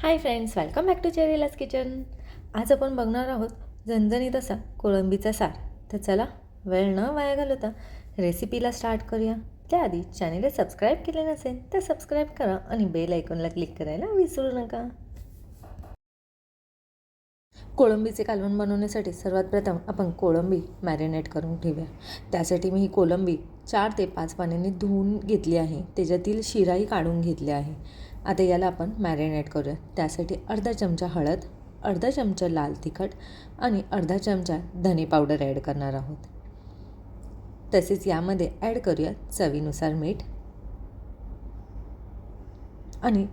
High friends, welcome back to Cherilaj kitchen. आज आपण बघणार आहोत झणझणीत असा कोळंबीचा सार. तर चला वेळ न वाया घालवता रेसिपीला स्टार्ट करूया. त्याआधी चॅनेलला सबस्क्राईब केले नसेल तर सबस्क्राईब करा आणि बेल आयकॉनला क्लिक करायला विसरू नका. कोळंबीचे कालवण बनवण्यासाठी सर्वात प्रथम आपण कोळंबी मॅरिनेट करून ठेवूया. त्यासाठी मी ही कोळंबी 4 ते 5 पाण्याने धुवून घेतली आहे. त्याच्यातील शिराही काढून घेतली आहे. आता याला आपण मॅरिनेट करूया. त्यासाठी अर्धा चमचा हळद, अर्धा चमचा लाल तिखट आणि अर्धा चमचा धने पावडर ॲड करणार आहोत. तसेच यामध्ये ॲड करूया चवीनुसार मीठ आणि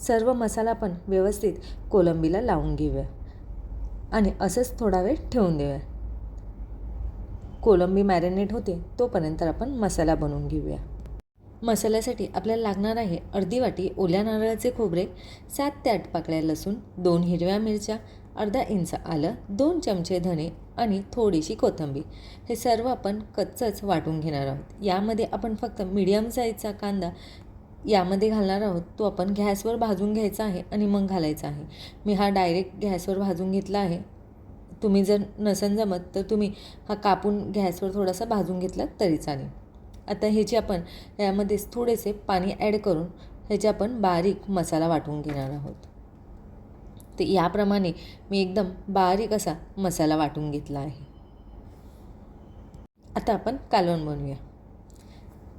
सर्व मसाला पण व्यवस्थित कोळंबीला लावून घेऊया आणि असंच थोडा वेळ ठेवून देऊया. कोळंबी मॅरिनेट होते तोपर्यंत आपण मसाला बनवून घेऊया. मसाल्यासाठी आपल्याला लागणार आहे अर्धी वाटी ओल्या नारळाचे खोबरे, 7 ते 8 पाकळ्या लसूण, 2 हिरव्या मिरच्या, अर्धा इंच आलं, 2 चमचे धने आणि थोडीशी कोथिंबीर. हे सर्व आपण कच्चंच वाटून घेणार आहोत. यामध्ये आपण फक्त मीडियम साईजचा कांदा यामध्ये घालणार आहोत. तो आपण गॅसवर भाजून घ्यायचा आहे आणि मग घालायचा आहे. मी हा डायरेक्ट गॅसवर भाजून घेतला आहे. तुम्ही जर नसेल जमत तर तुम्ही हा कापून गॅसवर थोडासा भाजून घेतला तरी चालेल. आता ह्याची आपण यामध्ये थोडेसे पाणी ॲड करून ह्याचे आपण बारीक मसाला वाटून घेणार आहोत. तर याप्रमाणे मी एकदम बारीक असा मसाला वाटून घेतला आहे. आता आपण कालवण बनवूया.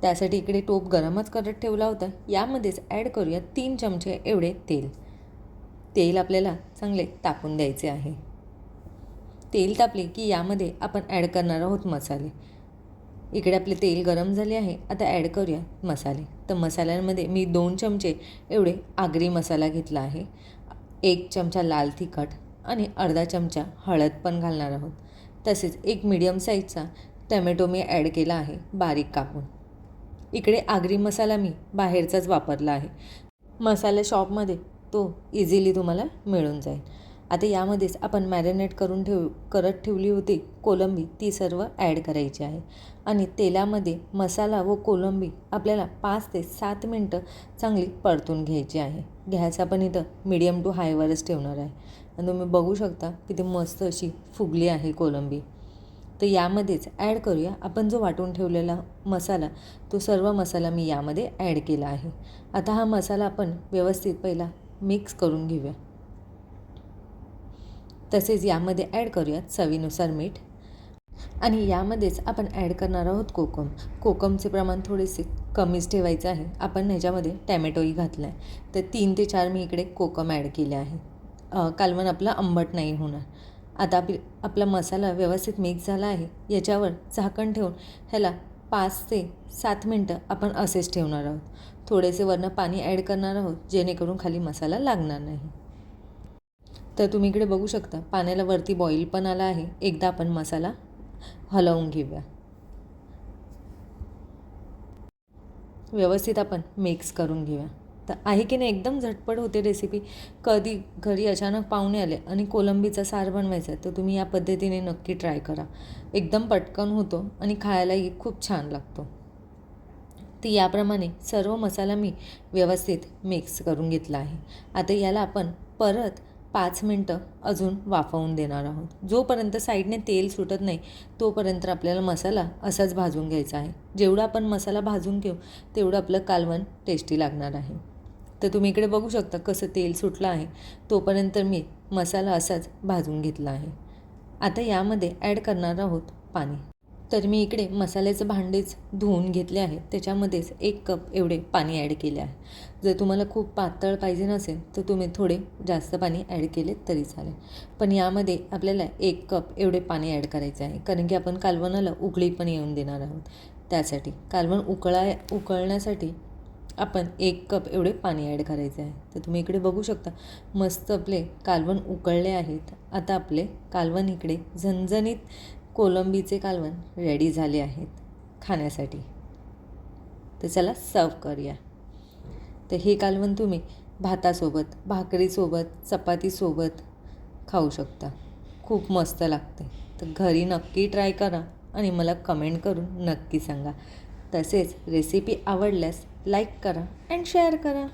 त्यासाठी इकडे टोप गरमच करत ठेवला होता. यामध्येच ॲड करूया 3 चमचे एवढे तेल. तेल आपल्याला चांगले तापून द्यायचे आहे. तेल तापले की यामध्ये आपण ॲड करणार आहोत मसाले. इकडे आपले तेल गरम झाले आहे. आता ॲड करूया मसाले. तर मसाल्यांमध्ये मी 2 चमचे एवढे आगरी मसाला घेतला आहे, 1 चमचा लाल तिखट आणि अर्धा चमचा हळद पण घालणार आहोत. तसेच एक मीडियम साईजचा टमॅटो मी ॲड केला आहे बारीक कापून. इकडे आगरी मसाला मी बाहेरचाच वापरला आहे. मसाला शॉपमध्ये तो इझिली तुम्हाला मिळून जाईल. आता यामध्येच आपण मॅरिनेट करून करत ठेवली होती कोळंबी, ती सर्व ॲड करायची आहे आणि तेलामध्ये मसाला व कोळंबी आपल्याला 5 ते 7 मिनटं चांगली परतून घ्यायची आहे. गॅस आपण इथं मीडियम टू हायवरच ठेवणार आहे आणि तुम्ही बघू शकता किती मस्त अशी फुगली आहे कोळंबी. तर यामध्येच ॲड करूया आपण जो वाटून ठेवलेला मसाला. तो सर्व मसाला मी यामध्ये ॲड केला आहे. आता हा मसाला आपण व्यवस्थित पहिला मिक्स करून घेऊया. तसेच यामध्ये ॲड करूया चवीनुसार मीठ आणि यामध्येच आपण ॲड करणार आहोत कोकम. कोकमचे प्रमाण थोडेसे कमीच ठेवायचं आहे. आपण ह्याच्यामध्ये टॅमॅटोही घातला आहे. तर 3 ते 4 मी इकडे कोकम ॲड केले आहे. कालवण आपलं आंबट नाही होणार. आता आपला मसाला व्यवस्थित मिक्स झाला आहे. याच्यावर झाकण ठेवून ह्याला 5 ते 7 मिनटं आपण असेच ठेवणार आहोत. थोडेसे वरनं पाणी ॲड करणार आहोत जेणेकरून खाली मसाला लागणार नाही. तर तुम्ही इकडे बघू शकता पाण्याला वरती बॉईल पण आला आहे. एकदा आपण मसाला हलवून घेऊया. व्यवस्थित आपण मिक्स करून घेऊया. तर आहे की नाही एकदम झटपट होते रेसिपी. कधी घरी अचानक पाहुणे आले आणि कोळंबीचा सार बनवायचा तर तुम्ही या पद्धतीने नक्की ट्राय करा. एकदम पटकन होतो आणि खायलाही खूप छान लागतो. तर याप्रमाणे सर्व मसाला मी व्यवस्थित मिक्स करून घेतला आहे. आता याला आपण परत 5 मिनटं अजून वाफवून देणार आहोत. जोपर्यंत साईडने तेल सुटत नाही तोपर्यंत आपल्याला मसाला असाच भाजून घ्यायचा आहे. जेवढा आपण मसाला भाजून घेऊ तेवढं आपलं कालवण टेस्टी लागणार आहे. तर तुम्ही इकडे बघू शकता कसं तेल सुटलं आहे. तोपर्यंत मी मसाला असाच भाजून घेतला आहे. आता यामध्ये ॲड करणार आहोत पाणी. तर मी इकडे मसाल्याचं भांडेच धुवून घेतले आहे. त्याच्यामध्येच 1 कप एवढे पाणी ॲड केले आहे. जर तुम्हाला खूप पातळ पाहिजे नसेल तर तुम्ही थोडे जास्त पाणी ॲड केले तरी चालेल. पण यामध्ये आपल्याला 1 कप एवढे पाणी ॲड करायचे आहे. कारण की आपण कालवणाला उकळी पण येऊन देणार आहोत. त्यासाठी कालवण उकळण्यासाठी आपण 1 कप एवढे पाणी ॲड करायचे आहे. तर तुम्ही इकडे बघू शकता मस्त आपले कालवण उकळले आहेत. आता आपले कालवण इकडे झणझणीत कोळंबीचे कालवण रेडी झाले आहेत खाण्यासाठी. तर चला सर्व करूया. तर हे कालवण तुम्ही भातासोबत, भाकरीसोबत, चपातीसोबत खाऊ शकता. खूप मस्त लागते. तर घरी नक्की ट्राय करा आणि मला कमेंट करून नक्की सांगा. तसेच रेसिपी आवडल्यास लाईक करा अँड शेअर करा.